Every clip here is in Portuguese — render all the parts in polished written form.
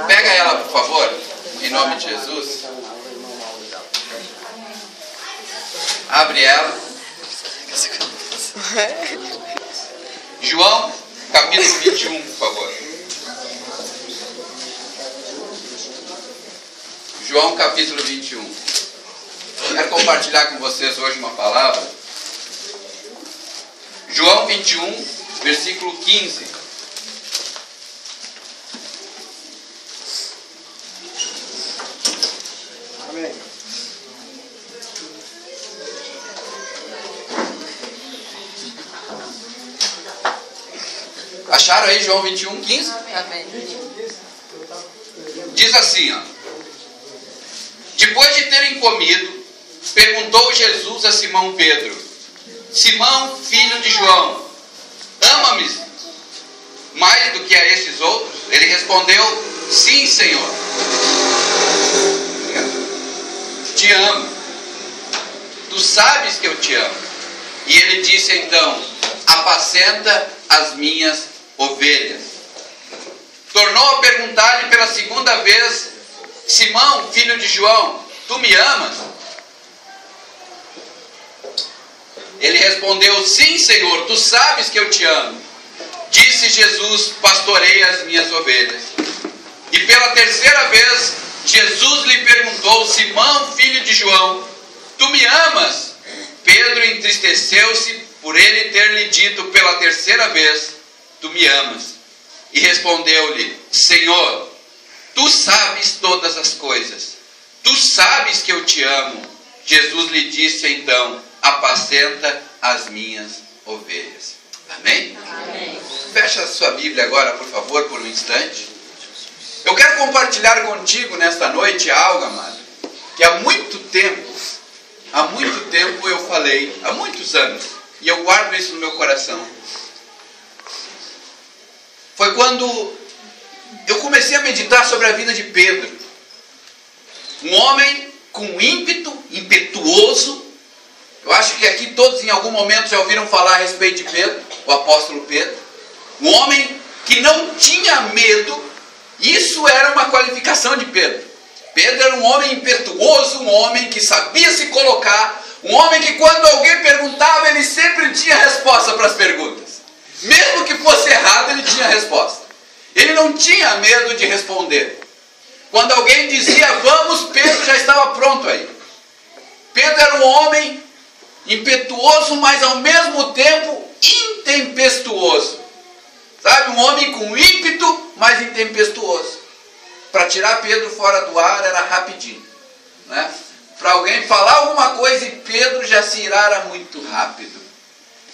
Pega ela, por favor, em nome de Jesus. Abre ela. João, capítulo 21, por favor. João, capítulo 21. Quero compartilhar com vocês hoje uma palavra. João 21, versículo 15. Amém. Acharam aí João 21, 15? Amém. Diz assim, ó. Depois de terem comido, perguntou Jesus a Simão Pedro: Simão, filho de João, ama-me mais do que a esses outros? Ele respondeu: sim, Senhor. Te amo. Tu sabes que eu te amo. E ele disse então: apacenta as minhas ovelhas. Tornou a perguntar-lhe pela segunda vez: Simão, filho de João, tu me amas? Ele respondeu: sim, Senhor, tu sabes que eu te amo. Disse Jesus: pastoreia as minhas ovelhas. E pela terceira vez, Jesus lhe perguntou: Simão, filho de João, tu me amas? Pedro entristeceu-se por ele ter lhe dito pela terceira vez: tu me amas. E respondeu-lhe: Senhor, tu sabes todas as coisas. Tu sabes que eu te amo. Jesus lhe disse então: apacenta as minhas ovelhas. Amém? Amém. Fecha a sua Bíblia agora, por favor, por um instante. Eu quero compartilhar contigo nesta noite algo, amado, que há muito tempo eu falei, há muitos anos, e eu guardo isso no meu coração. Foi quando eu comecei a meditar sobre a vida de Pedro. Um homem com ímpeto, impetuoso. Eu acho que aqui todos em algum momento já ouviram falar a respeito de Pedro, o apóstolo Pedro. Um homem que não tinha medo. Isso era uma qualificação de Pedro. Pedro era um homem impetuoso, um homem que sabia se colocar, um homem que quando alguém perguntava, ele sempre tinha resposta para as perguntas. Mesmo que fosse errado, ele tinha resposta. Ele não tinha medo de responder. Quando alguém dizia vamos, Pedro já estava pronto aí. Pedro era um homem impetuoso, mas ao mesmo tempo intempestuoso. Sabe, um homem com ímpeto, mas intempestuoso. Para tirar Pedro fora do ar era rapidinho, né? Para alguém falar alguma coisa e Pedro já se irara muito rápido,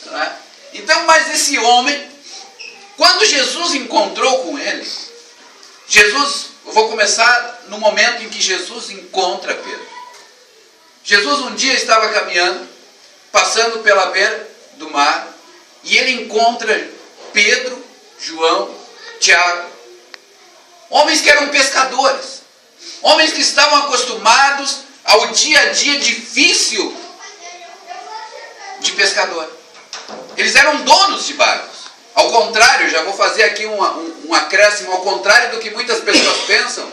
né? Então, mas esse homem, quando Jesus encontrou com ele, eu vou começar no momento em que Jesus encontra Pedro. Jesus um dia estava caminhando, passando pela beira do mar, e ele encontra Pedro, João, Tiago, homens que eram pescadores, homens que estavam acostumados ao dia a dia difícil de pescador. Eles eram donos de barcos. Ao contrário, já vou fazer aqui um acréscimo, ao contrário do que muitas pessoas pensam,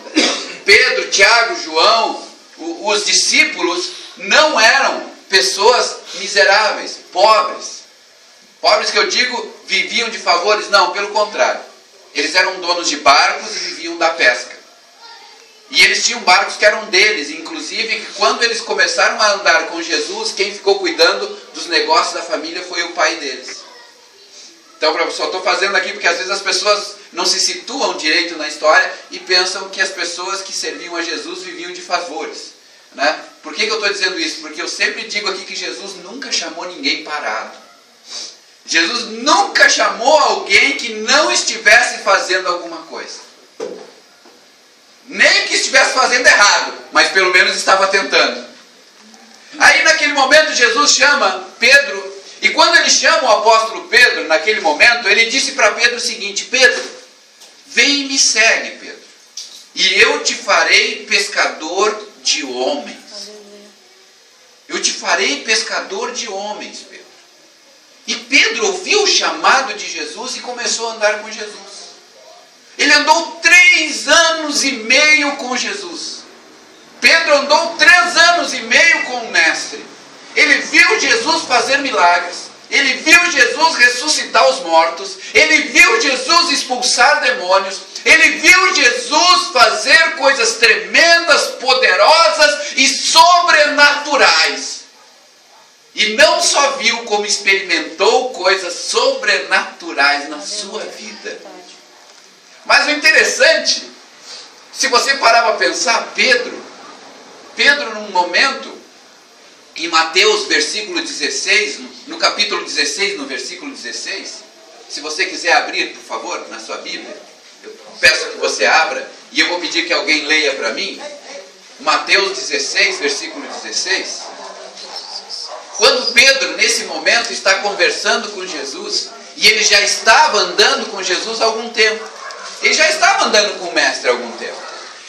Pedro, Tiago, João, os discípulos não eram pessoas miseráveis, pobres. Pobres que eu digo, viviam de favores? Não, pelo contrário. Eles eram donos de barcos e viviam da pesca. E eles tinham barcos que eram deles, inclusive que quando eles começaram a andar com Jesus, quem ficou cuidando dos negócios da família foi o pai deles. Então, eu só estou fazendo aqui porque às vezes as pessoas não se situam direito na história e pensam que as pessoas que serviam a Jesus viviam de favores, né? Por que eu estou dizendo isso? Porque eu sempre digo aqui que Jesus nunca chamou ninguém parado. Jesus nunca chamou alguém que não estivesse fazendo alguma coisa. Nem que estivesse fazendo errado, mas pelo menos estava tentando. Aí naquele momento Jesus chama Pedro, e quando ele chama o apóstolo Pedro, naquele momento, ele disse para Pedro o seguinte: Pedro, vem e me segue, Pedro, e eu te farei pescador de homens. Eu te farei pescador de homens, Pedro. E Pedro ouviu o chamado de Jesus e começou a andar com Jesus. Ele andou 3 anos anos e meio com Jesus. Pedro andou 3 anos e meio com o Mestre. Ele viu Jesus fazer milagres. Ele viu Jesus ressuscitar os mortos. Ele viu Jesus expulsar demônios. Ele viu Jesus fazer coisas tremendas, poderosas e sobrenaturais. E não só viu, como experimentou coisas sobrenaturais na sua vida. Mas o interessante, se você parar para pensar, Pedro num momento, em Mateus versículo 16, no capítulo 16, no versículo 16, se você quiser abrir, por favor, na sua Bíblia, eu peço que você abra, e eu vou pedir que alguém leia para mim, Mateus 16, versículo 16. Quando Pedro, nesse momento, está conversando com Jesus, e ele já estava andando com Jesus há algum tempo, ele já estava andando com o Mestre há algum tempo.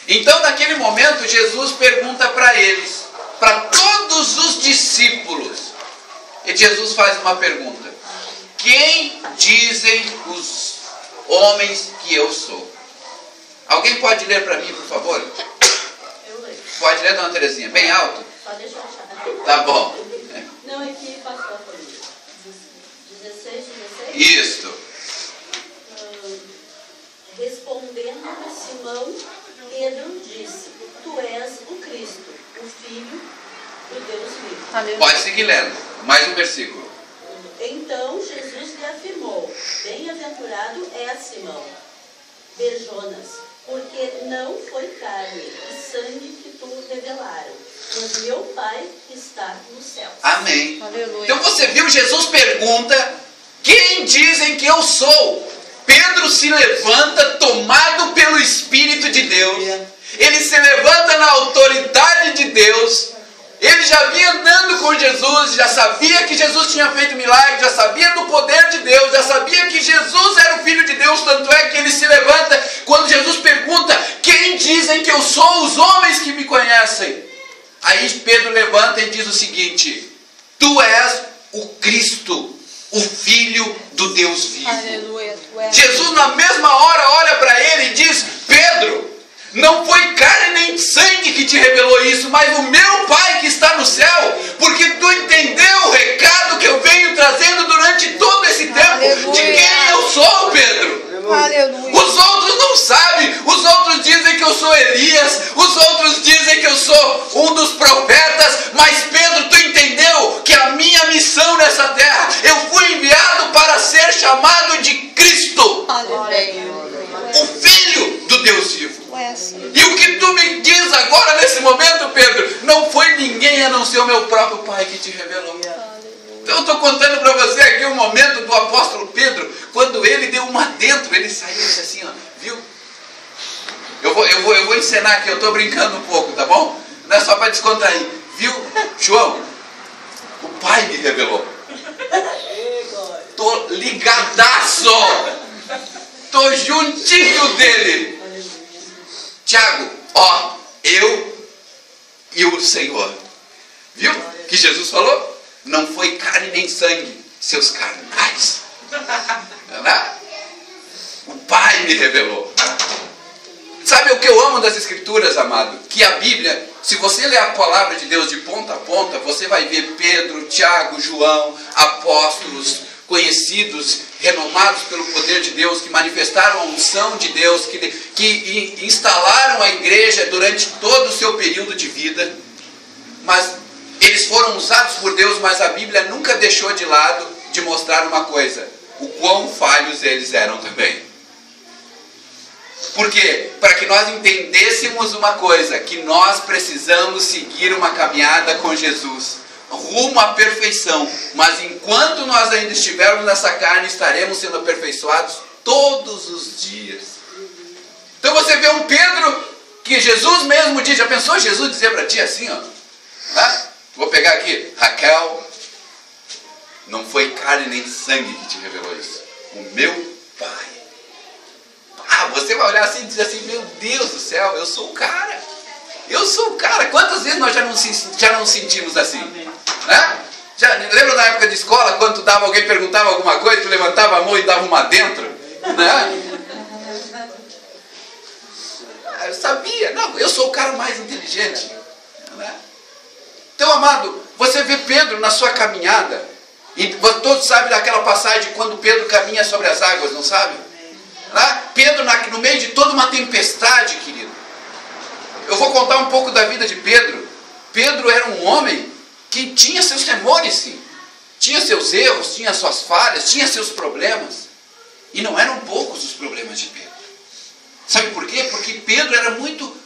Então, naquele momento, Jesus pergunta para eles, para todos os discípulos, e Jesus faz uma pergunta: quem dizem os homens que eu sou? Alguém pode ler para mim, por favor? Eu leio. Pode ler, dona Terezinha, bem alto? Só deixa eu achar. Tá bom. Não, é que passou a folha. 16. Isto. Respondendo Simão, Pedro disse: Tu és o Cristo, o Filho do Deus vivo. Pode seguir lendo. Mais um versículo. Então Jesus lhe afirmou: Bem-aventurado és Simão, Berjonas, porque não foi carne e sangue que tu revelaram, mas meu Pai que está no céu. Amém. Aleluia. Então você viu, Jesus pergunta: quem dizem que eu sou? Pedro se levanta tomado pelo Espírito de Deus. Ele se levanta na autoridade de Deus. Ele já vinha andando com Jesus, já sabia que Jesus tinha feito milagres, já sabia do poder de Deus, já sabia que Jesus era o Filho de Deus, tanto é que ele se levanta quando Jesus pergunta: quem dizem que eu sou? Os homens que me conhecem. Aí Pedro levanta e diz o seguinte: tu és o Cristo, o Filho do Deus vivo. Aleluia, tu és. Jesus na mesma hora olha para ele e diz: Pedro, não foi carne nem sangue que te revelou isso, mas o meu Pai que está no céu, porque tu entendeu o recado que eu venho trazendo durante todo esse tempo. Aleluia. De quem eu sou, Pedro. Aleluia. Os outros não sabem, os outros dizem que eu sou Elias, os outros dizem que eu sou um dos profetas, mas Pedro, tu entendeu que a minha missão nessa terra, eu fui enviado para ser chamado de Cristo, Aleluia. o Filho do Deus vivo. Tu és. E o que tu me diz agora nesse momento, Pedro, não foi ninguém a não ser o meu próprio Pai que te revelou. Então eu estou contando para você aqui o momento do apóstolo Pedro, quando ele deu uma dentro, ele saiu e disse assim, ó, viu? Eu vou encenar aqui, eu estou brincando um pouco, tá bom? Não é só para descontrair. Viu, João? O Pai me revelou. Tô ligadaço. Tô juntinho dele. Tiago, ó, eu e o Senhor. Viu que Jesus falou? Não foi carne nem sangue, seus carnais. Né? O Pai me revelou. Sabe o que eu amo das Escrituras, amado? Que a Bíblia, se você ler a palavra de Deus de ponta a ponta, você vai ver Pedro, Tiago, João, apóstolos conhecidos, renomados pelo poder de Deus, que manifestaram a unção de Deus, que instalaram a igreja durante todo o seu período de vida. Mas eles foram usados por Deus, mas a Bíblia nunca deixou de lado de mostrar uma coisa: o quão falhos eles eram também. Por quê? Para que nós entendêssemos uma coisa, que nós precisamos seguir uma caminhada com Jesus, rumo à perfeição. Mas enquanto nós ainda estivermos nessa carne, estaremos sendo aperfeiçoados todos os dias. Então você vê um Pedro que Jesus mesmo diz, já pensou Jesus dizer para ti assim, ó? Né? Vou pegar aqui, Raquel, não foi carne nem sangue que te revelou isso, o meu Pai. Ah, você vai olhar assim e dizer assim, meu Deus do céu, eu sou o cara. Eu sou o cara. Quantas vezes nós já não sentimos assim? Né? Lembra na época de escola, quando alguém perguntava alguma coisa, tu levantava a mão e dava uma dentro? Né? Eu sabia. Não, eu sou o cara mais inteligente. Né? Então, amado, você vê Pedro na sua caminhada. E todos sabem daquela passagem quando Pedro caminha sobre as águas, não sabe? Né? Pedro no meio de toda uma tempestade, querido. Eu vou contar um pouco da vida de Pedro. Pedro era um homem que tinha seus temores, sim. Tinha seus erros, tinha suas falhas, tinha seus problemas. E não eram poucos os problemas de Pedro. Sabe por quê? Porque Pedro era muito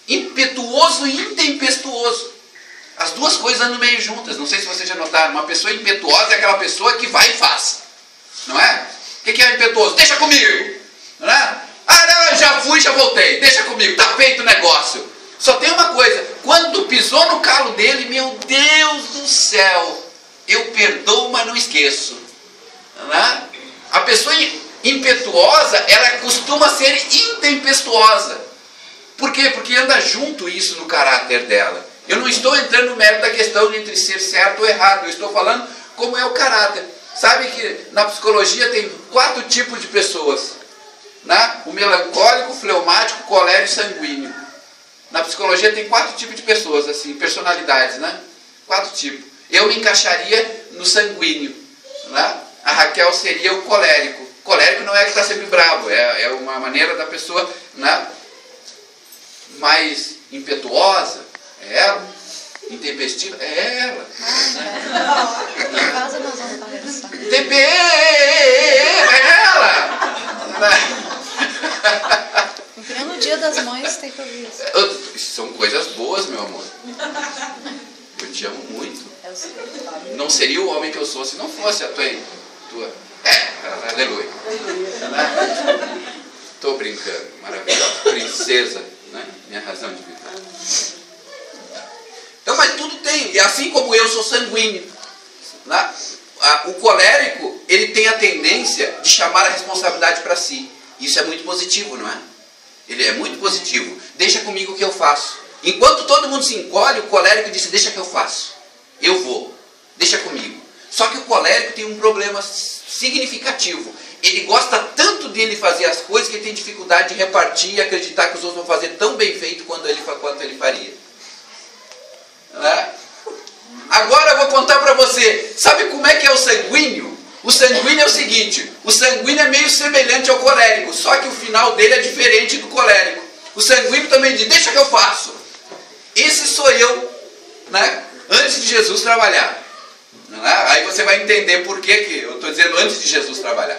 impetuoso e intempestuoso. As duas coisas andam meio juntas. Não sei se vocês já notaram. Uma pessoa impetuosa é aquela pessoa que vai e faz. Não é? O que é impetuoso? Deixa comigo. Não é? Ah, não, já fui, já voltei. Deixa comigo, está feito o negócio. Só tem uma coisa. Quando pisou no calo dele, meu Deus do céu, eu perdoo, mas não esqueço. Não é? A pessoa impetuosa, ela costuma ser intempestuosa. Por quê? Porque anda junto isso no caráter dela. Eu não estou entrando no mérito da questão entre ser certo ou errado. Eu estou falando como é o caráter. Sabe que na psicologia tem 4 tipos de pessoas. Né? O melancólico, fleumático, colérico e sanguíneo. Na psicologia tem 4 tipos de pessoas, assim, personalidades, né? 4 tipos. Eu me encaixaria no sanguíneo. Né? A Raquel seria o colérico. Colérico não é que está sempre bravo, é uma maneira da pessoa, né, mais impetuosa. É ela. Intempestiva. É ela. Em casa nós vamos conversar. É ela. Em pleno Dia das Mães tem que ouvir isso. São coisas boas, meu amor. Eu te amo muito. Não seria o homem que eu sou se não fosse a tua. Aleluia. Estou brincando. Maravilhosa. Princesa, né? Minha razão de vida. Então, mas tudo tem. E assim como eu sou sanguíneo, né? O colérico, ele tem a tendência de chamar a responsabilidade para si. Isso é muito positivo, não é? Ele é muito positivo. Deixa comigo que eu faço. Enquanto todo mundo se encolhe, o colérico disse, deixa que eu faço. Eu vou. Deixa comigo. Só que o colérico tem um problema significativo. Ele gosta tanto dele fazer as coisas que ele tem dificuldade de repartir e acreditar que os outros vão fazer tão bem feito quanto ele faria. Né? Agora eu vou contar para você. Sabe como é que é o sanguíneo? O sanguíneo é o seguinte. O sanguíneo é meio semelhante ao colérico. Só que o final dele é diferente do colérico. O sanguíneo também diz, deixa que eu faço. Esse sou eu, né? Antes de Jesus trabalhar. Aí você vai entender por que eu estou dizendo antes de Jesus trabalhar.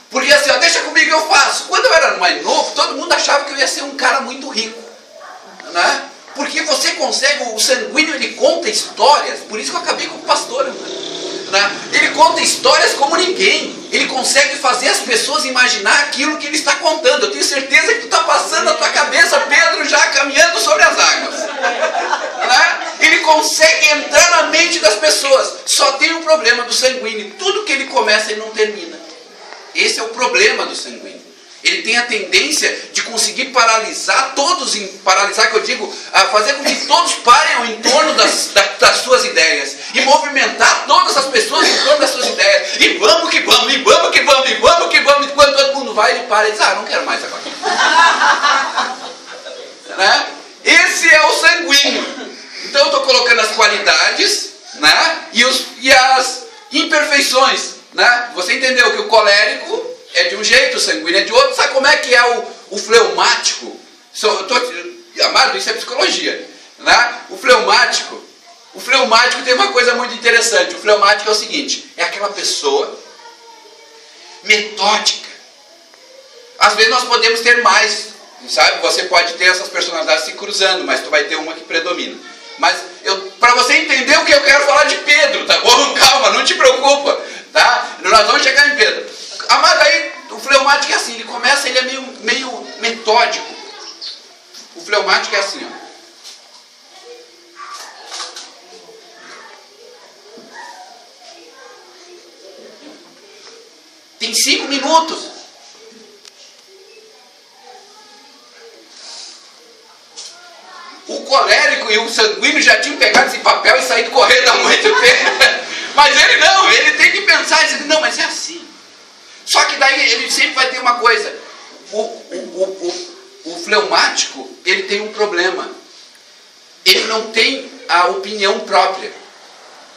Porque assim, ó, deixa comigo, eu faço. Quando eu era mais novo, todo mundo achava que eu ia ser um cara muito rico. Né? Porque você consegue, o sanguíneo, ele conta histórias. Por isso que eu acabei como pastor. Né? Ele conta histórias como ninguém. Ele consegue fazer as pessoas imaginar aquilo que ele está contando. Eu tenho certeza que tu está passando na tua cabeça, Pedro, já caminhando sobre as águas. Né? Ele consegue entrar na mente das pessoas. Só tem um problema do sanguíneo. Tudo que ele começa, ele não termina. Esse é o problema do sanguíneo. Ele tem a tendência de conseguir paralisar todos, paralisar que eu digo, fazer com que todos parem em torno das suas ideias e movimentar todas as pessoas em torno das suas ideias. E vamos que vamos, e vamos que vamos, e vamos que vamos. E quando todo mundo vai, ele para e diz, não quero mais agora. Né? Esse é o sanguíneo. Então eu estou colocando as qualidades, né? e as imperfeições. Né? Você entendeu que o colérico é de um jeito, o sanguíneo é de outro. Sabe como é que é o fleumático? Amado, isso é psicologia. Né? O fleumático tem uma coisa muito interessante. O fleumático é o seguinte, é aquela pessoa metódica. Às vezes nós podemos ter mais, sabe? Você pode ter essas personalidades se cruzando, mas tu vai ter uma que predomina. Mas para você entender o que eu quero falar de Pedro, tá bom? Calma, não te preocupa, tá? Nós vamos chegar em Pedro. Amado, aí o fleumático é assim, ele começa, ele é meio metódico. O fleumático é assim, ó. Tem 5 minutos. O colérico e o sanguíneo já tinham pegado esse papel e saído correndo há muito tempo. Mas ele não, ele tem que pensar e dizer, não, mas é assim. Só que daí ele sempre vai ter uma coisa. O o fleumático, ele tem um problema. Ele não tem a opinião própria.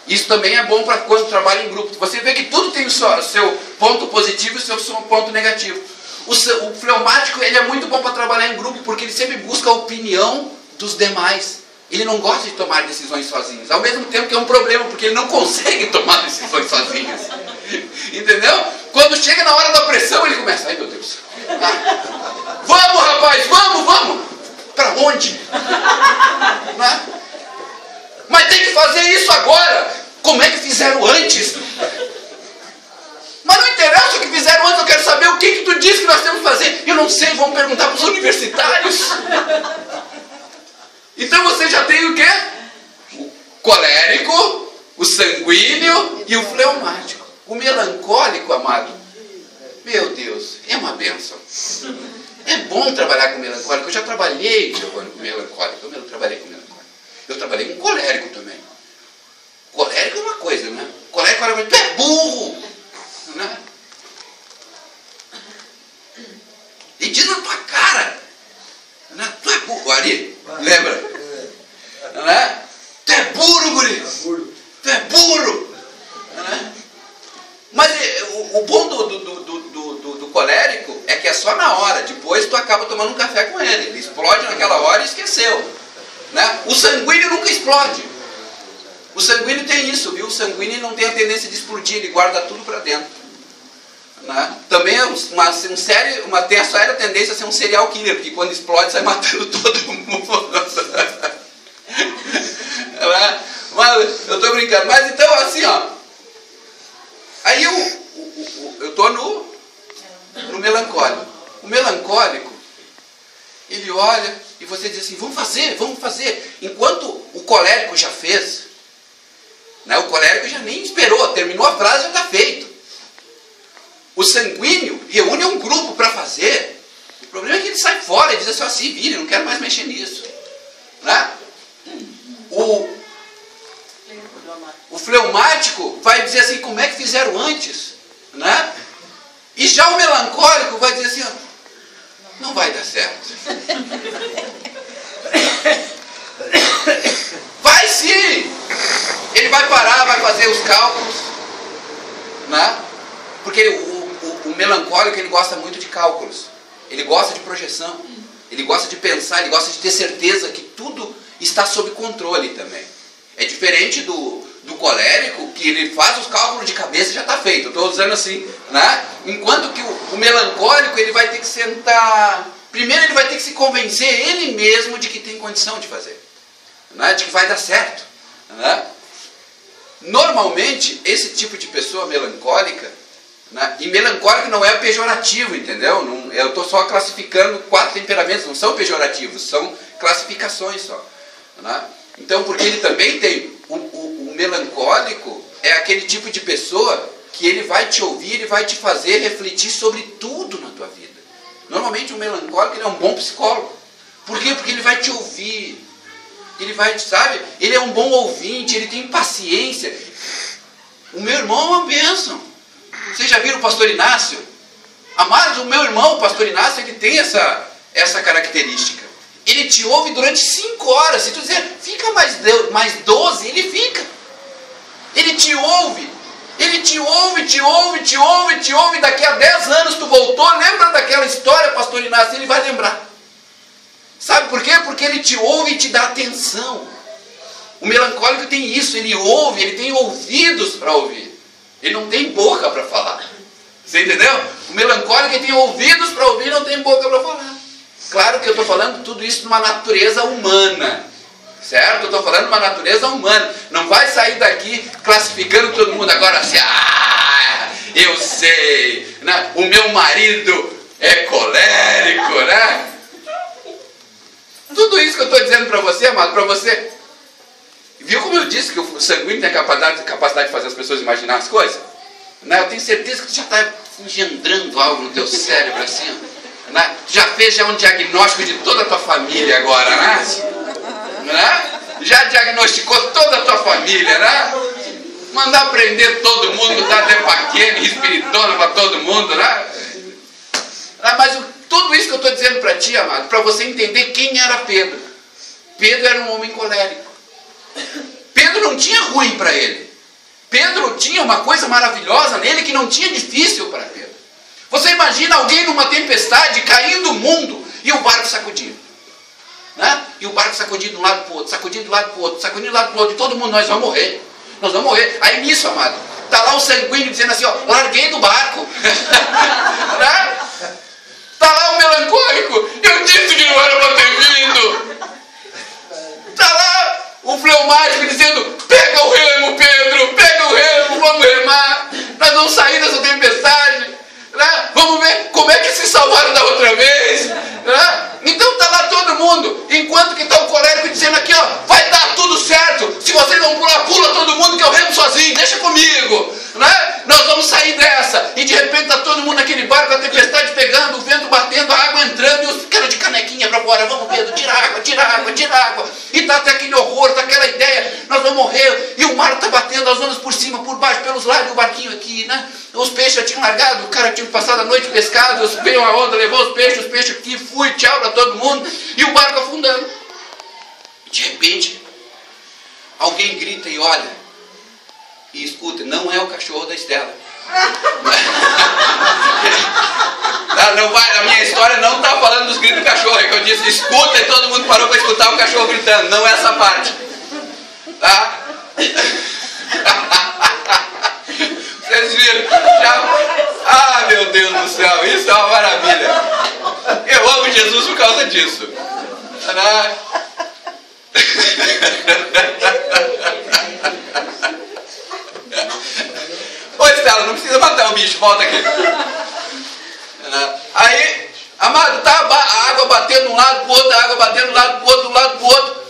Isso também é bom para quando trabalha em grupo. Você vê que tudo tem o seu ponto positivo e o seu ponto negativo. O fleumático, ele é muito bom para trabalhar em grupo, porque ele sempre busca a opinião dos demais. Ele não gosta de tomar decisões sozinhos. Ao mesmo tempo que é um problema, porque ele não consegue tomar decisões sozinhos. Entendeu? Quando chega na hora da pressão, ele começa, ai meu Deus. Vamos, rapaz, vamos. Para onde? Mas tem que fazer isso agora. Como é que fizeram antes? Mas não interessa o que fizeram antes, eu quero saber o que tu disse que nós temos que fazer. Eu não sei, vamos perguntar para os universitários. Então você já tem o quê? O colérico, o sanguíneo e o fleumático. O melancólico, amado, meu Deus, é uma bênção. É bom trabalhar com melancólico. Eu já trabalhei, Giovanni, com melancólico. Eu trabalhei com melancólico. Eu trabalhei com colérico também. Colérico é uma coisa, né? Colérico era tu é burro, né? E diz na tua cara, né? Tu é burro, Ari, lembra? Né? Tu é burro, guri. Tu é burro. Né? Mas o bom do colérico é que é só na hora. Depois tu acaba tomando um café com ele. Ele explode naquela hora e esqueceu. Né? O sanguíneo nunca explode. O sanguíneo tem isso, viu? O sanguíneo não tem a tendência de explodir, ele guarda tudo para dentro. Né? Também é tem a séria tendência a ser um serial killer, porque quando explode sai matando todo mundo. Mas, eu estou brincando. Mas então, assim, ó. Aí eu estou no melancólico. O melancólico, ele olha e você diz assim, vamos fazer. Enquanto o colérico já fez, né, o colérico já nem esperou, terminou a frase, já está feito. O sanguíneo reúne um grupo para fazer. O problema é que ele sai fora e diz assim, ó, se vira, eu não quero mais mexer nisso. Né? O fleumático vai dizer assim, como é que fizeram antes? Né? E já o melancólico vai dizer assim, ó, não vai dar certo. Vai sim! Ele vai parar, vai fazer os cálculos. Né? Porque o melancólico, ele gosta muito de cálculos. Ele gosta de projeção. Ele gosta de pensar, ele gosta de ter certeza que tudo está sob controle também. É diferente do colérico, que ele faz os cálculos de cabeça e já está feito. Eu estou usando assim, né? Enquanto que o melancólico, ele vai ter que sentar... Primeiro ele vai ter que se convencer ele mesmo de que tem condição de fazer. Né? De que vai dar certo. Né? Normalmente, esse tipo de pessoa melancólica, né? E melancólico não é pejorativo, entendeu? Não, eu estou só classificando 4 temperamentos, não são pejorativos, são classificações só. Né? Então, porque ele também tem... O melancólico é aquele tipo de pessoa que ele vai te ouvir, ele vai te fazer refletir sobre tudo na tua vida. Normalmente o melancólico, ele é um bom psicólogo. Por quê? Porque ele vai te ouvir. Ele vai, sabe? Ele é um bom ouvinte, ele tem paciência. O meu irmão é uma bênção. Vocês já viram o pastor Inácio? Amados, o meu irmão, o pastor Inácio, ele tem essa característica. Ele te ouve durante 5 horas. Se tu dizer, fica mais 12, ele fica. Ele te ouve. Ele te ouve. Daqui a 10 anos tu voltou, lembra daquela história, pastor Inácio? Ele vai lembrar. Sabe por quê? Porque ele te ouve e te dá atenção. O melancólico tem isso, ele ouve, ele tem ouvidos para ouvir. Ele não tem boca para falar. Você entendeu? O melancólico, ele tem ouvidos para ouvir e não tem boca para falar. Claro que eu estou falando tudo isso numa natureza humana. Certo? Eu estou falando numa natureza humana. Não vai sair daqui classificando todo mundo agora assim, eu sei, né? O meu marido é colérico, né? Tudo isso que eu estou dizendo para você, amado, para você. Viu como eu disse que o sanguíneo tem a capacidade de fazer as pessoas imaginar as coisas? Né? Eu tenho certeza que tu já está engendrando algo no teu cérebro assim, né? Já fez um diagnóstico de toda a tua família agora, né? Né? Já diagnosticou toda a tua família, né? Mandar prender todo mundo, dar depaquene, espiritona para todo mundo, né? Mas Tudo isso que eu estou dizendo para ti, amado, para você entender quem era Pedro. Pedro era um homem colérico. Pedro não tinha ruim para ele. Pedro tinha uma coisa maravilhosa nele que não tinha difícil para Pedro. Você imagina alguém numa tempestade caindo o mundo e o barco sacudindo. Né? E o barco sacudindo de um lado para o outro, sacudindo de um lado para o outro, sacudindo de um lado para o outro, e todo mundo, nós vamos morrer. Nós vamos morrer. Aí nisso, amado, está lá o sanguíneo dizendo assim, ó, larguei do barco. Né? Está lá o melancólico, eu disse que não era para ter vindo. Está lá o fleumático dizendo, pega o remo, Pedro, pega o remo, vamos remar, nós vamos sair dessa tempestade, né? Vamos ver como é que se salvaram da outra vez. Né? Então está lá todo mundo, enquanto que está o colérico dizendo aqui, ó, vai dar tudo certo, se vocês vão pular, pula todo mundo que eu remo sozinho, deixa comigo. Né? Nós vamos sair dessa. E de repente está todo mundo naquele barco, a tempestade pegando, o vento batendo, a água entrando, e os caras de canequinha para fora, vamos Pedro, tira água, tira água, tira água. E está até aquele horror, está aquela ideia, nós vamos morrer, e o mar está batendo, as ondas por cima, por baixo, pelos lados, e o barquinho aqui, né? Os peixes já tinham largado, o cara tinha passado a noite pescado, veio a onda, levou os peixes aqui, fui, tchau para todo mundo, e o barco afundando. De repente, alguém grita e olha, e escuta, não é o cachorro da Estela. Não vai, a minha história não está falando dos gritos do cachorro, é que eu disse, escuta, e todo mundo parou para escutar o cachorro gritando, não é essa parte. Tá? Vocês viram? Ah, meu Deus do céu, isso é uma maravilha. Eu amo Jesus por causa disso. Ô Estela, não precisa matar o bicho, volta aqui. Aí, amado, tá a água batendo de um lado pro outro, a água batendo de um lado pro outro, de um lado pro outro.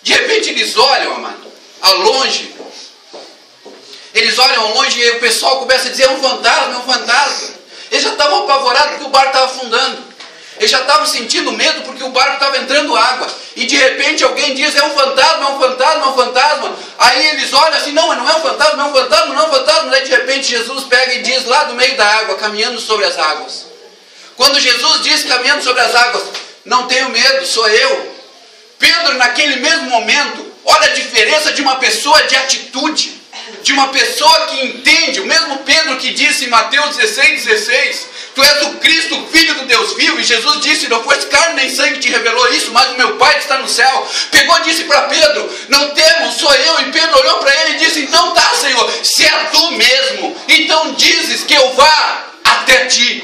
De repente eles olham, amado, ao longe. Eles olham ao longe e o pessoal começa a dizer, é um fantasma, é um fantasma. Eles já estavam apavorados porque o barco estava afundando. Eles já estavam sentindo medo porque o barco estava entrando água. E de repente alguém diz, é um fantasma, é um fantasma, é um fantasma. Aí eles olham assim, não é um fantasma, é um fantasma, não é um fantasma. Daí de repente Jesus pega e diz lá do meio da água, caminhando sobre as águas. Quando Jesus diz caminhando sobre as águas, não tenho medo, sou eu. Pedro naquele mesmo momento, olha a diferença de uma pessoa de atitude. De uma pessoa que entende, o mesmo Pedro que disse em Mateus 16:16, tu és o Cristo, o Filho do Deus vivo, e Jesus disse, não foi carne nem sangue que te revelou isso, mas o meu Pai que está no céu. Pegou e disse para Pedro, não temo, sou eu. E Pedro olhou para ele e disse, então tá, Senhor, se é tu mesmo, então dizes que eu vá até ti.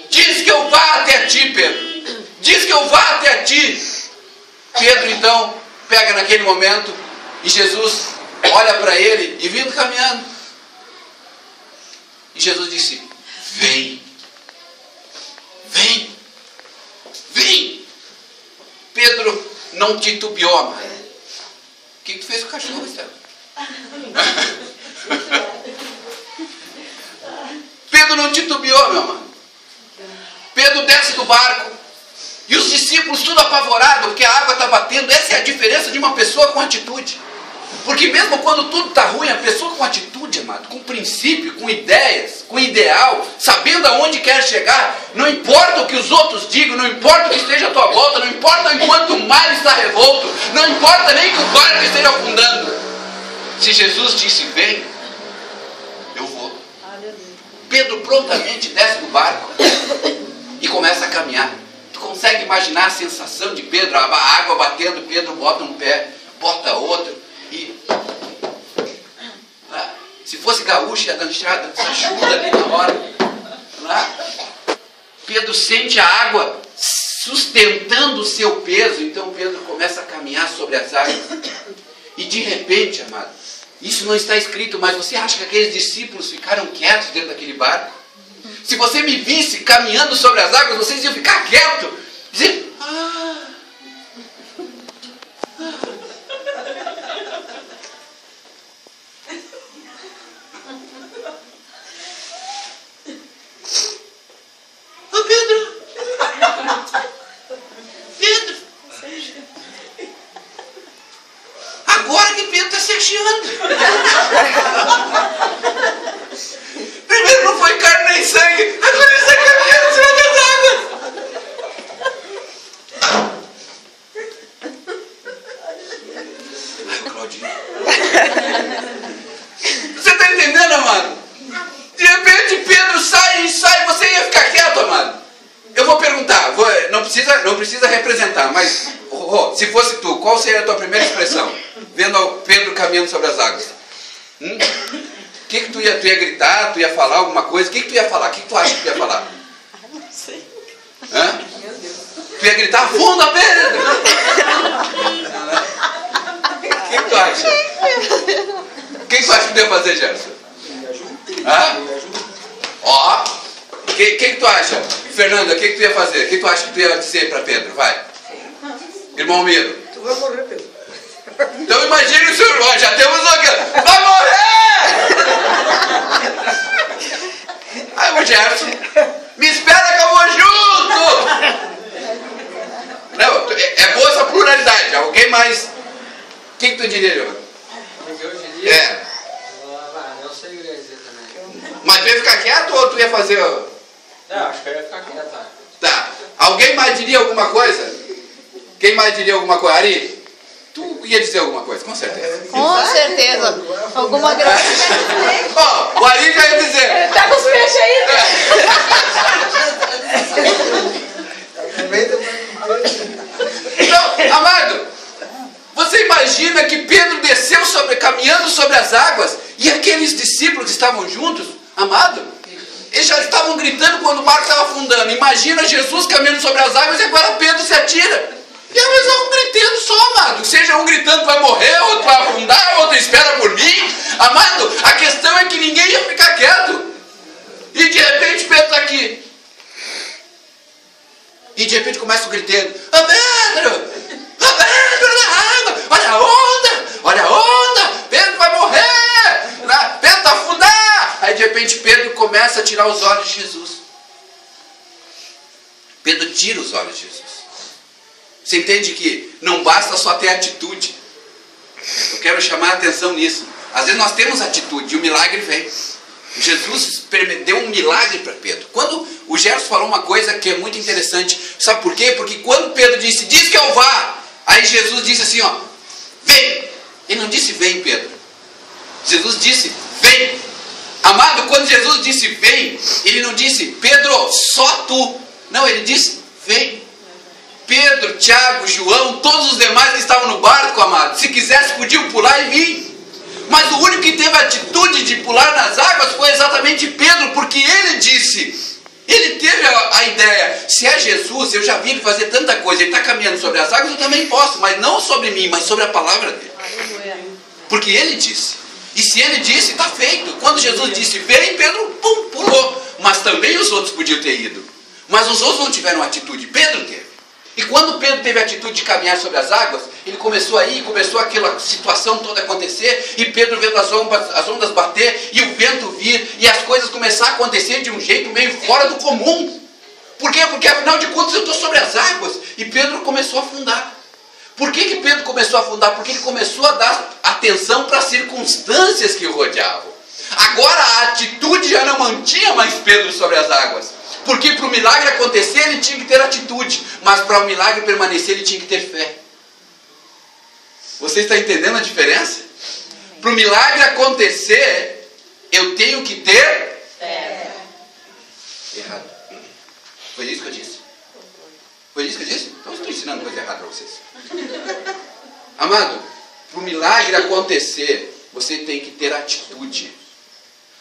Diz que eu vá até ti, Pedro. Diz que eu vá até ti. Pedro então pega naquele momento e Jesus olha para ele e vindo caminhando. E Jesus disse, vem. Vem. Vem. Pedro não titubeou, mano. O que tu fez com o cachorro, Estela? Pedro não titubeou, meu mano. Pedro desce do barco. E os discípulos tudo apavorados, porque a água está batendo. Essa é a diferença de uma pessoa com atitude. Porque mesmo quando tudo está ruim, a pessoa com atitude, amado, com princípio, com ideias, com ideal, sabendo aonde quer chegar, não importa o que os outros digam, não importa o que esteja à tua volta, não importa enquanto o mar está revolto, não importa nem que o barco esteja afundando. Se Jesus disse, vem, eu vou. Pedro prontamente desce do barco e começa a caminhar. Tu consegue imaginar a sensação de Pedro, a água batendo, Pedro bota um pé, bota outro. E se fosse gaúcho ia dançar chuva ali na hora. Pedro sente a água sustentando o seu peso. Então Pedro começa a caminhar sobre as águas. E de repente, amado, isso não está escrito, mas você acha que aqueles discípulos ficaram quietos dentro daquele barco? Se você me visse caminhando sobre as águas, vocês iam ficar quietos, dizer, agora que Pedro está se achando. Primeiro não foi carne nem sangue, agora ele está caminhando em cima das águas. Claudinho. Você está entendendo, amado? De repente Pedro sai, você ia ficar quieto, amado. Eu vou perguntar, não precisa representar, mas se fosse tu, qual seria a tua primeira expressão? Vendo Pedro caminhando sobre as águas. O que tu ia gritar? Tu ia falar alguma coisa? O que tu ia falar? O que tu acha que tu ia falar? Não sei. Hã? Tu ia gritar, afunda, Pedro! O que tu acha? O que tu acha que tu ia fazer, Gerson? Hã? Ó, o que tu acha? Fernanda, o que tu ia fazer? O que tu acha que tu ia dizer para Pedro? Vai. Irmão Miro. Tu vai morrer, Pedro. Então imagine o senhor, ó, já temos aqui. Vai morrer! Aí o Gerson, me espera que eu vou junto! Não, é boa essa pluralidade. Alguém mais? O que tu diria, João? O que eu diria? É. Eu sei o que eu ia dizer também. Mas tu ia ficar quieto ou tu ia fazer... Acho que eu ia ficar quieto. Tá. Alguém mais diria alguma coisa? Quem mais diria alguma coisa? Ari, tu ia dizer alguma coisa, com certeza. Com certeza. Alguma graça. Ó, o Ari já ia dizer. Tá com os peixes aí, Então, amado, você imagina que Pedro desceu caminhando sobre as águas e aqueles discípulos que estavam juntos, amado, eles já estavam gritando quando o barco estava afundando. Imagina Jesus caminhando sobre as águas e agora Pedro se atira. E eles estavam gritando só, amado. Seja um gritando vai morrer, outro vai afundar, outro espera por mim. Amado, a questão é que ninguém ia ficar quieto. E de repente Pedro está aqui. E de repente começa gritando: Ô Pedro! Ô Pedro na água! Olha a onda! Olha a onda! Pedro vai morrer! Pedro vai afundar! Aí de repente Pedro começa a tirar os olhos de Jesus. Pedro tira os olhos de Jesus. Você entende que não basta só ter atitude. Eu quero chamar a atenção nisso. Às vezes nós temos atitude e o milagre vem. Jesus deu um milagre para Pedro. Quando o Gerson falou uma coisa que é muito interessante, sabe por quê? Porque quando Pedro disse, diz que eu vá, aí Jesus disse assim, ó, vem. Ele não disse vem, Pedro. Jesus disse, vem. Amado, quando Jesus disse vem, ele não disse, Pedro, só tu. Não, ele disse, vem. Pedro, Tiago, João, todos os demais que estavam no barco, amado, se quisesse podiam pular e vir. Mas o único que teve a atitude de pular nas águas foi exatamente Pedro, porque ele disse, ele teve a ideia, se é Jesus, eu já vi ele fazer tanta coisa, ele está caminhando sobre as águas, eu também posso, mas não sobre mim, mas sobre a palavra dele. Porque ele disse. E se ele disse, está feito. Quando Jesus disse, vem, Pedro, pum, pulou. Mas também os outros podiam ter ido. Mas os outros não tiveram atitude, Pedro teve. E quando Pedro teve a atitude de caminhar sobre as águas, ele começou a ir, começou aquela situação toda a acontecer, e Pedro vendo as ondas bater, e o vento vir, e as coisas começaram a acontecer de um jeito meio fora do comum. Por quê? Porque afinal de contas eu estou sobre as águas, e Pedro começou a afundar. Por que Pedro começou a afundar? Porque ele começou a dar atenção para as circunstâncias que o rodeavam. Agora a atitude já não mantinha mais Pedro sobre as águas. Porque para o milagre acontecer ele tinha que ter atitude, mas para o milagre permanecer ele tinha que ter fé. Você está entendendo a diferença? Para o milagre acontecer, eu tenho que ter fé. Errado. Foi isso que eu disse? Foi isso que eu disse? Então eu estou ensinando coisa errada para vocês. Amado, para o milagre acontecer, você tem que ter atitude.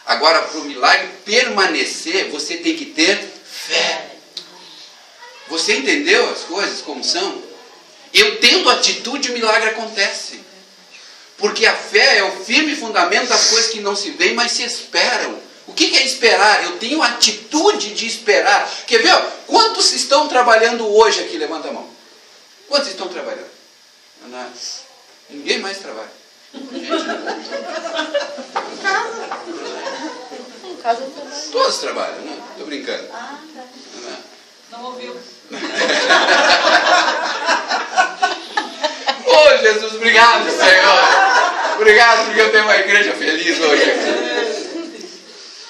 Agora, para o milagre permanecer, você tem que ter fé. Você entendeu as coisas como são? Eu tendo atitude, o milagre acontece. Porque a fé é o firme fundamento das coisas que não se veem, mas se esperam. O que é esperar? Eu tenho atitude de esperar. Quer ver? Quantos estão trabalhando hoje aqui? Levanta a mão. Quantos estão trabalhando? Ninguém mais trabalha. Em casa eu trabalho. Todos trabalham, né? Estou brincando. Ah, tá. Não ouviu. Oh, Jesus, obrigado, Senhor. Obrigado porque eu tenho uma igreja feliz hoje.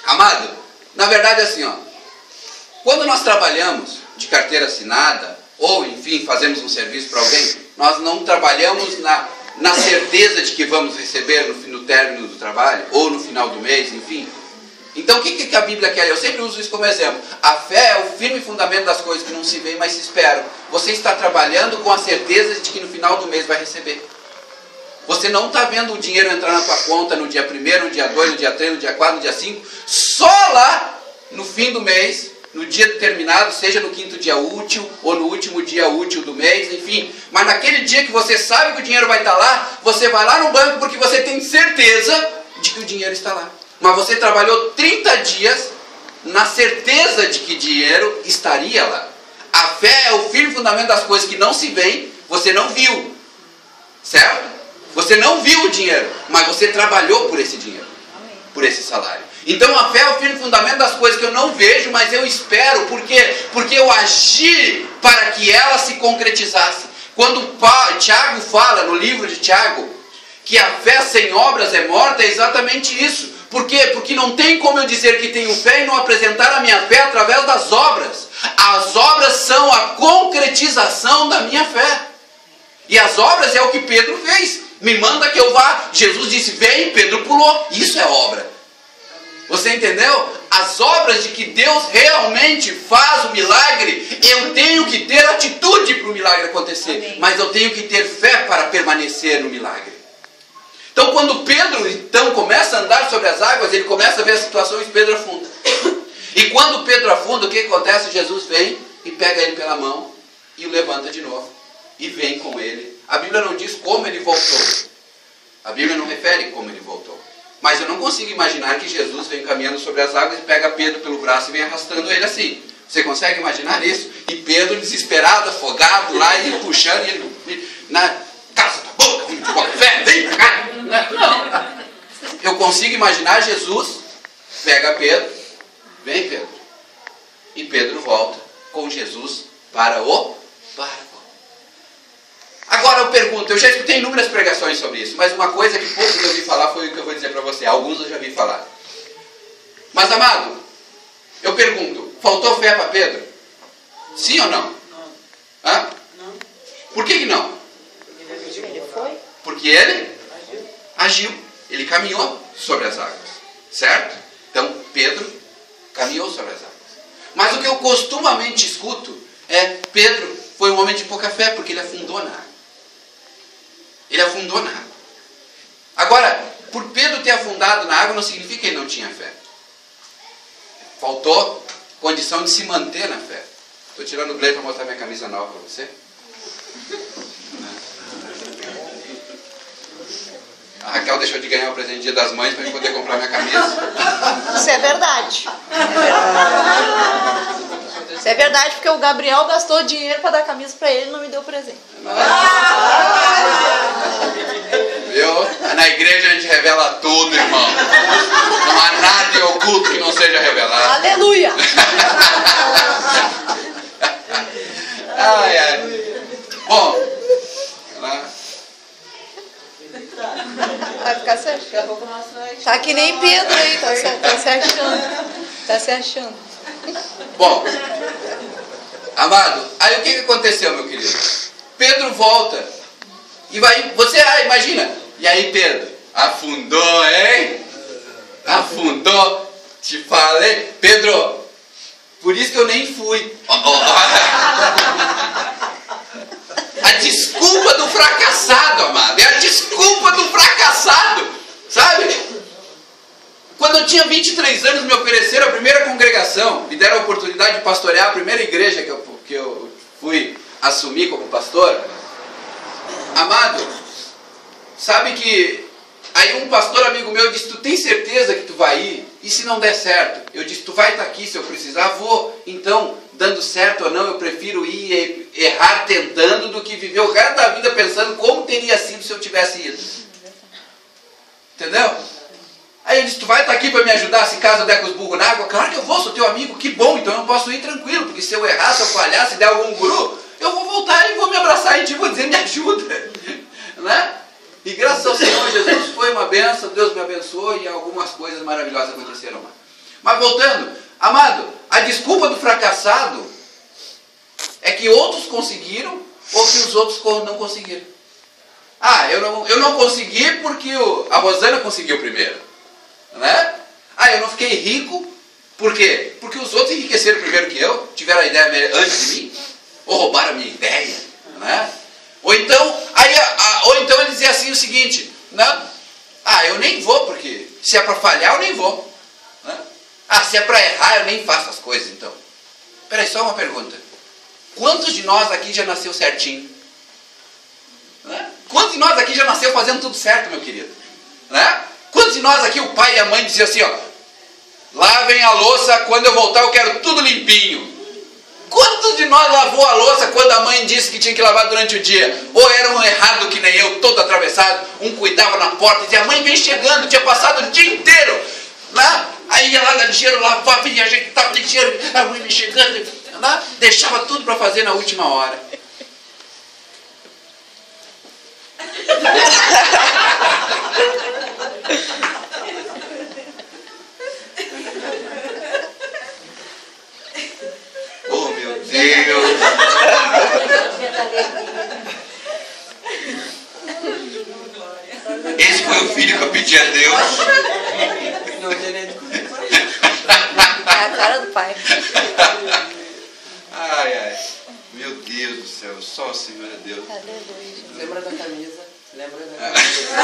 Amado, na verdade é assim, ó. Quando nós trabalhamos de carteira assinada, ou enfim, fazemos um serviço para alguém, nós não trabalhamos na certeza de que vamos receber no término do trabalho, ou no final do mês, enfim. Então o que a Bíblia quer? Eu sempre uso isso como exemplo. A fé é o firme fundamento das coisas que não se veem, mas se esperam. Você está trabalhando com a certeza de que no final do mês vai receber. Você não está vendo o dinheiro entrar na tua conta no dia 1º, no dia 2, no dia 3, no dia 4, no dia 5. Só lá no fim do mês, no dia determinado, seja no 5º dia útil ou no último dia útil do mês, enfim. Mas naquele dia que você sabe que o dinheiro vai estar lá, você vai lá no banco porque você tem certeza de que o dinheiro está lá. Mas você trabalhou 30 dias na certeza de que dinheiro estaria lá. A fé é o firme fundamento das coisas que não se veem, você não viu. Certo? Você não viu o dinheiro, mas você trabalhou por esse dinheiro, por esse salário. Então a fé é o firme fundamento das coisas que eu não vejo, mas eu espero. Por quê? Porque eu agi para que ela se concretizasse. Quando Tiago fala no livro de Tiago que a fé sem obras é morta, é exatamente isso. Por quê? Porque não tem como eu dizer que tenho fé e não apresentar a minha fé através das obras. As obras são a concretização da minha fé. E as obras é o que Pedro fez. Me manda que eu vá. Jesus disse, vem, Pedro pulou. Isso é obra. Você entendeu? As obras de que Deus realmente faz o milagre, eu tenho que ter atitude para o milagre acontecer. Amém. Mas eu tenho que ter fé para permanecer no milagre. Então quando Pedro começa a andar sobre as águas, ele começa a ver a situação e Pedro afunda. E quando Pedro afunda, o que acontece? Jesus vem e pega ele pela mão e o levanta de novo. E vem com ele. A Bíblia não diz como ele voltou. A Bíblia não refere como ele voltou. Mas eu não consigo imaginar que Jesus vem caminhando sobre as águas e pega Pedro pelo braço e vem arrastando ele assim. Você consegue imaginar isso? E Pedro desesperado, afogado lá e puxando ele na casa da boca, vem com a fé, vem pra cá. Não. Eu consigo imaginar Jesus pega Pedro, vem Pedro. E Pedro volta com Jesus para o barco. Agora eu pergunto, eu já escutei inúmeras pregações sobre isso, mas uma coisa que poucos eu ouvi falar foi o que eu vou dizer para você. Alguns eu já vi falar. Mas amado, eu pergunto, faltou fé para Pedro? Sim ou não? Não. Hã? Não. Por que não? Ele foi? Porque ele agiu. Ele caminhou sobre as águas. Certo? Então Pedro caminhou sobre as águas. Mas o que eu costumamente escuto é Pedro foi um homem de pouca fé, porque ele afundou na água. Ele afundou na água. Agora, por Pedro ter afundado na água não significa que ele não tinha fé. Faltou condição de se manter na fé. Estou tirando o Glei para mostrar minha camisa nova para você. A Raquel deixou de ganhar o presente Dia das Mães para eu poder comprar minha camisa. Isso é verdade. Isso é verdade, porque o Gabriel gastou dinheiro para dar camisa para ele e não me deu presente. Viu? Na igreja a gente revela tudo, irmão. Não há nada oculto que não seja revelado. Aleluia! Ai, ai. Bom, vai ficar certo. Tá que nem Pedro aí, tá se achando. Tá se achando. Bom, amado, aí o que aconteceu, meu querido? Pedro volta e vai, você, imagina, e aí Pedro, afundou, hein? Afundou, te falei, Pedro, por isso que eu nem fui. A desculpa do fracassado, amado, é a desculpa do fracassado, sabe? Quando eu tinha 23 anos, me ofereceram a primeira congregação, me deram a oportunidade de pastorear a primeira igreja que eu fui assumir como pastor. Amado, sabe que aí um pastor amigo meu disse, tu tem certeza que tu vai ir? E se não der certo? Eu disse, tu vai estar aqui, se eu precisar, vou. Então, dando certo ou não, eu prefiro ir e errar tentando do que viver o resto da vida pensando como teria sido se eu tivesse ido. Entendeu? Aí ele disse, tu vai estar aqui para me ajudar se caso eu der com os burros na água? Claro que eu vou, sou teu amigo, que bom, então eu posso ir tranquilo, porque se eu errar, se eu falhar, se der algum guru, eu vou voltar e vou me abraçar em ti, vou dizer, me ajuda. Né? E graças ao Senhor Jesus foi uma benção, Deus me abençoou e algumas coisas maravilhosas aconteceram lá. Mas voltando, amado, a desculpa do fracassado é que outros conseguiram ou que os outros não conseguiram. Ah, eu não consegui porque a Rosana conseguiu primeiro. Né? Ah, eu não fiquei rico. Por quê? Porque os outros enriqueceram primeiro que eu, tiveram a ideia antes de mim, ou roubaram a minha ideia. Né? Ou então ele dizia assim o seguinte, né? Ah, eu nem vou, porque se é para falhar, eu nem vou. Né? Ah, se é para errar, eu nem faço as coisas, então. Peraí, só uma pergunta. Quantos de nós aqui já nasceu certinho? Né? Quantos de nós aqui já nasceu fazendo tudo certo, meu querido? Né? Quantos de nós aqui, o pai e a mãe diziam assim, ó, lavem a louça, quando eu voltar eu quero tudo limpinho. Quantos de nós lavou a louça quando a mãe disse que tinha que lavar durante o dia? Ou era um errado que nem eu, todo atravessado, um cuidava na porta e dizia, a mãe vem chegando, tinha passado o dia inteiro. Né? Aí ia lá na lixeira, lavava e ajeitava a lixeira, a mãe vem chegando, né? Deixava tudo para fazer na última hora. Oh, meu Deus! Esse foi o filho que eu pedi a Deus. Não tem nem de comer. É a cara do pai. Ai, ai. Meu Deus do céu, só o Senhor é Deus. Aleluia. Lembra da camisa? Lembra da camisa?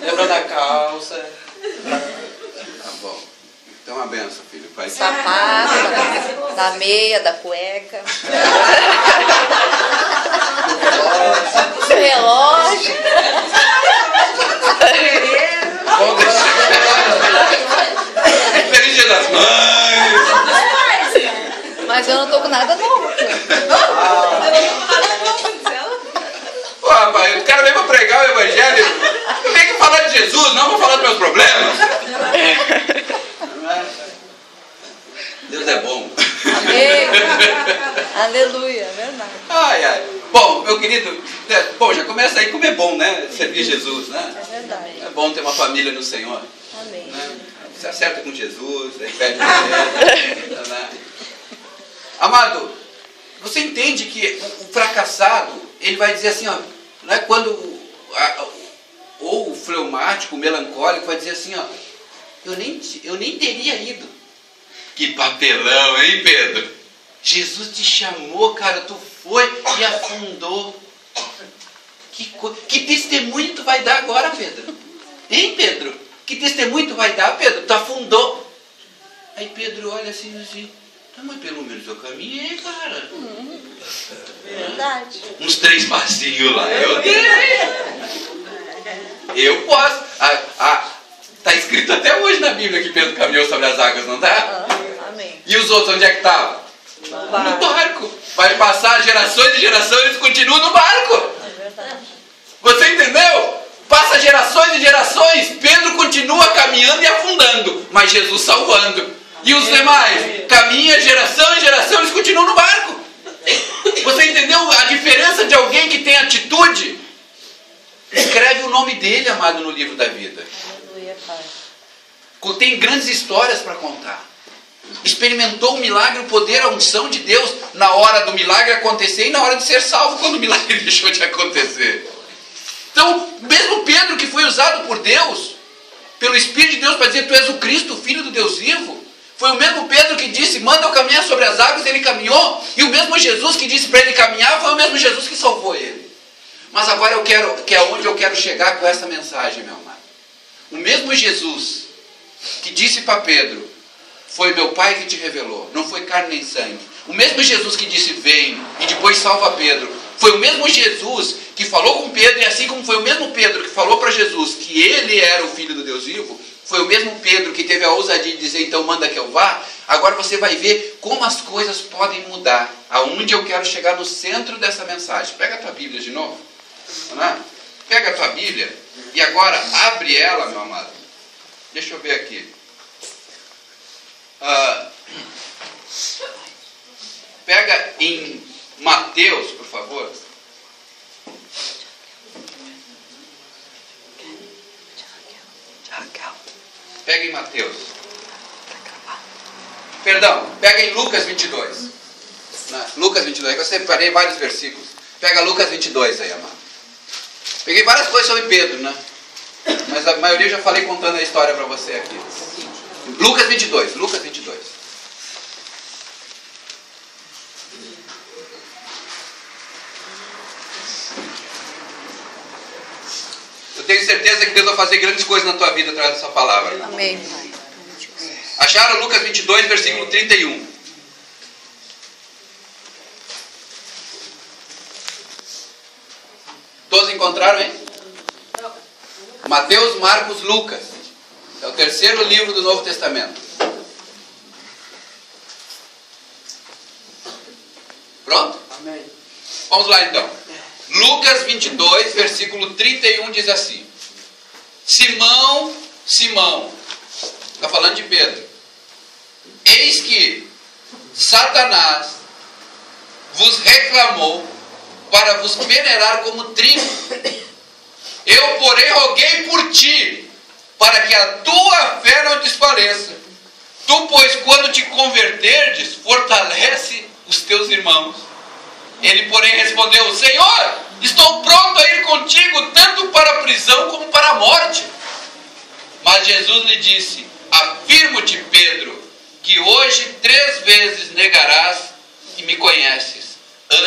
Lembra da calça? Tá bom. Então uma benção, filho. Pai. Sapato, da meia, da cueca. Do relógio. Vamos deixar. Feliz Dia das Mães. Mas eu não tô com nada novo. Pô, rapaz, o cara veio pra pregar o evangelho. Eu venho aqui falar de Jesus, não vou falar dos meus problemas. Deus é bom. Amém. Aleluia, é verdade. Ai, ai. Bom, meu querido, bom, já começa aí como é bom, né? Servir Jesus, né? É verdade. É bom ter uma família no Senhor. Amém. Né? Se acerta com Jesus, aí pede pra ele, né? Amado, você entende que o fracassado, ele vai dizer assim, ó, não é quando ou o fleumático, o melancólico vai dizer assim, ó, eu nem teria ido. Que papelão, hein, Pedro? Jesus te chamou, cara, tu foi e afundou. Que testemunho tu vai dar agora, Pedro? Hein, Pedro? Que testemunho tu vai dar, Pedro? Tu afundou. Aí Pedro olha assim, mas pelo menos eu caminhei, cara. Verdade. Uns 3 passinhos lá. Eu posso. Tá escrito até hoje na Bíblia que Pedro caminhou sobre as águas, não tá? Amém. E os outros, onde é que estavam? No barco. Vai passar gerações e gerações, eles continuam no barco. É verdade. Você entendeu? Passa gerações e gerações, Pedro continua caminhando e afundando, mas Jesus salvando. E os demais, caminha geração e geração, eles continuam no barco. Você entendeu a diferença de alguém que tem atitude? Escreve o nome dele, amado, no livro da vida. Aleluia, Pai. Tem grandes histórias para contar. Experimentou o milagre, o poder, a unção de Deus na hora do milagre acontecer e na hora de ser salvo, quando o milagre deixou de acontecer. Então, mesmo Pedro, que foi usado por Deus, pelo Espírito de Deus para dizer, tu és o Cristo, o Filho do Deus vivo, foi o mesmo Pedro que disse, manda eu caminhar sobre as águas, ele caminhou, e o mesmo Jesus que disse para ele caminhar, foi o mesmo Jesus que salvou ele. Mas agora que é onde eu quero chegar com essa mensagem, meu amado. O mesmo Jesus que disse para Pedro, foi meu Pai que te revelou, não foi carne nem sangue. O mesmo Jesus que disse, vem, e depois salva Pedro, foi o mesmo Jesus que falou com Pedro, e assim como foi o mesmo Pedro que falou para Jesus que ele era o Filho do Deus vivo, foi o mesmo Pedro que teve a ousadia de dizer, então manda que eu vá. Agora você vai ver como as coisas podem mudar. Aonde eu quero chegar no centro dessa mensagem. Pega a tua Bíblia de novo. Né? Pega a tua Bíblia e agora abre ela, meu amado. Deixa eu ver aqui. Pega em Mateus, por favor. Pega em Mateus. Perdão, pega em Lucas 22. Lucas 22, eu separei vários versículos. Pega Lucas 22 aí, amado. Peguei várias coisas sobre Pedro, né? Mas a maioria eu já falei contando a história para você aqui. Lucas 22, Lucas 22. Eu tenho certeza que Deus vai fazer grandes coisas na tua vida através dessa palavra. Amém, Pai. Acharam Lucas 22, versículo 31. Todos encontraram, hein? Mateus, Marcos, Lucas. É o terceiro livro do Novo Testamento. Pronto? Amém. Vamos lá então. Lucas 22, versículo 31 diz assim: Simão, Simão, está falando de Pedro, eis que Satanás vos reclamou para vos peneirar como trigo. Eu, porém, roguei por ti, para que a tua fé não desfaleça. Tu, pois, quando te converterdes, fortalece os teus irmãos. Ele, porém, respondeu: Senhor, estou pronto a ir contigo, tanto para a prisão como para a morte. Mas Jesus lhe disse: Afirmo-te, Pedro, que hoje 3 vezes negarás que me conheces,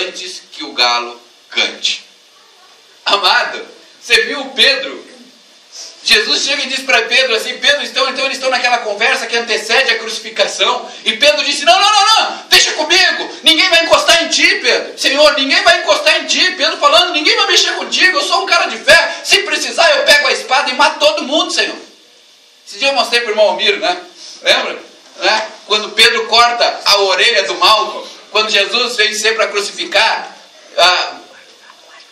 antes que o galo cante. Amado, você viu Pedro? Jesus chega e diz para Pedro assim: Pedro, então eles estão naquela conversa que antecede a crucificação. E Pedro disse: não, deixa comigo. Ninguém vai encostar em ti, Pedro. Senhor, ninguém vai encostar em ti. Pedro falando: ninguém vai mexer contigo. Eu sou um cara de fé. Se precisar, eu pego a espada e mato todo mundo, Senhor. Esse dia eu mostrei para o irmão Almiro, né? Lembra? Né? Quando Pedro corta a orelha do Malco, quando Jesus vem ser para crucificar,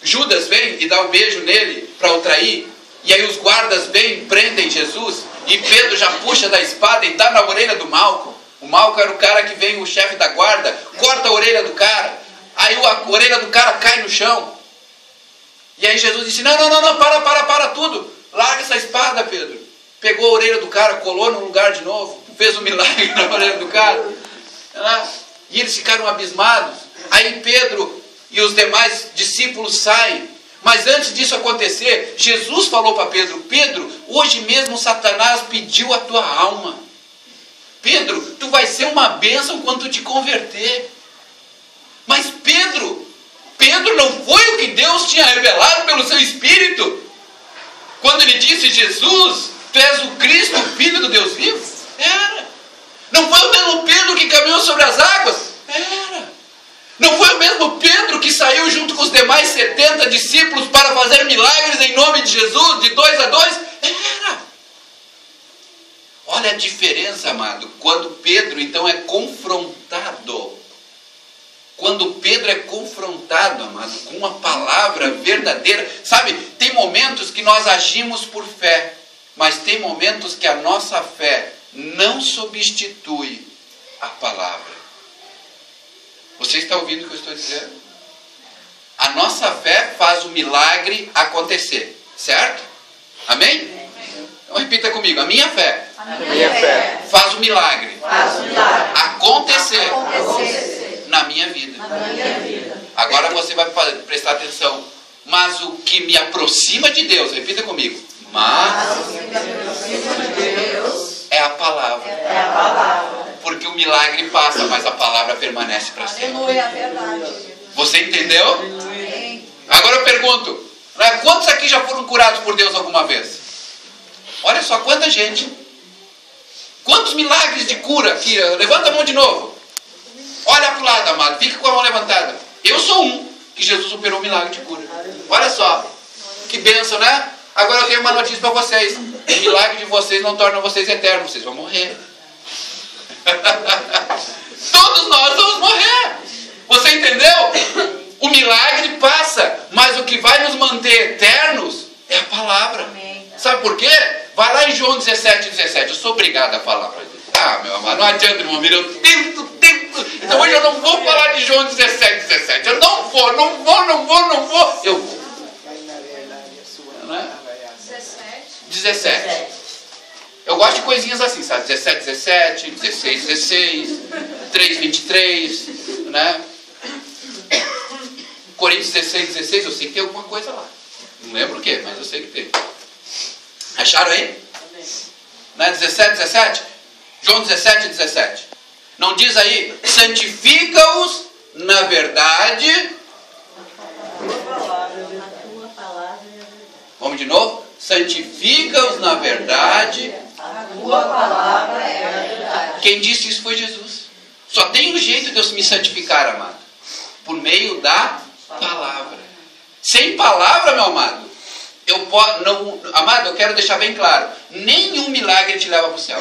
Judas vem e dá um beijo nele para o trair. E aí os guardas vêm e prendem Jesus. E Pedro já puxa da espada e dá na orelha do Malco. O Malco era o cara que vem, o chefe da guarda, corta a orelha do cara. Aí a orelha do cara cai no chão. E aí Jesus disse: não, para tudo. Larga essa espada, Pedro. Pegou a orelha do cara, colou no lugar de novo. Fez um milagre na orelha do cara. E eles ficaram abismados. Aí Pedro e os demais discípulos saem. Mas antes disso acontecer, Jesus falou para Pedro: Pedro, hoje mesmo Satanás pediu a tua alma. Pedro, tu vai ser uma bênção quando tu te converter. Mas Pedro não foi o que Deus tinha revelado pelo seu Espírito? Quando ele disse: Jesus, tu és o Cristo, o Filho do Deus vivo? Era. Não foi o mesmo Pedro que caminhou sobre as águas? Era. Não foi o mesmo Pedro que saiu junto com os demais 70 discípulos para fazer milagres em nome de Jesus, de 2 a 2? Era. Olha a diferença, amado, quando Pedro então é confrontado. Quando Pedro é confrontado, amado, com uma palavra verdadeira. Sabe, tem momentos que nós agimos por fé, mas tem momentos que a nossa fé não substitui a palavra. Você está ouvindo o que eu estou dizendo? A nossa fé faz o milagre acontecer, certo? Amém? Então repita comigo: a minha fé, faz o milagre, acontecer na minha vida. Agora você vai prestar atenção. Mas o que me aproxima de Deus, repita comigo: mas o que me aproxima de Deus é a palavra. Porque o milagre passa, mas a palavra permanece para sempre. Aleluia, verdade. Você entendeu? Agora eu pergunto: quantos aqui já foram curados por Deus alguma vez? Olha só quanta gente. Quantos milagres de cura aqui? Levanta a mão de novo. Olha para o lado, amado. Fica com a mão levantada. Eu sou um que Jesus operou um milagre de cura. Olha só. Que bênção, né? Agora eu tenho uma notícia para vocês. O milagre de vocês não torna vocês eternos. Vocês vão morrer. Todos nós vamos morrer. Você entendeu? O milagre passa, mas o que vai nos manter eternos é a palavra. Sabe por quê? Vai lá em João 17:17. Eu sou obrigado a falar para Deus. Meu amado, não adianta, irmão Mira. Eu tento. Então hoje eu não vou falar de João 17:17. Eu não vou. Eu vou. Não é? 17. Eu gosto de coisinhas assim, sabe? 17:17, 16:16, 3:23, né? Coríntios 16, eu sei que tem alguma coisa lá. Não lembro o que, mas eu sei que tem. Acharam aí? Não é 17? João 17. Não diz aí, santifica-os na verdade. Vamos de novo? Santifica-os na verdade. A tua palavra é a verdade. Quem disse isso foi Jesus. Só tem um jeito de eu me santificar, amado. Por meio da palavra. Sem palavra, meu amado, amado, eu quero deixar bem claro. Nenhum milagre te leva para o céu.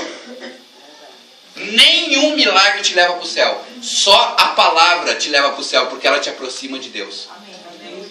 Nenhum milagre te leva para o céu. Só a palavra te leva para o céu, porque ela te aproxima de Deus. Amém.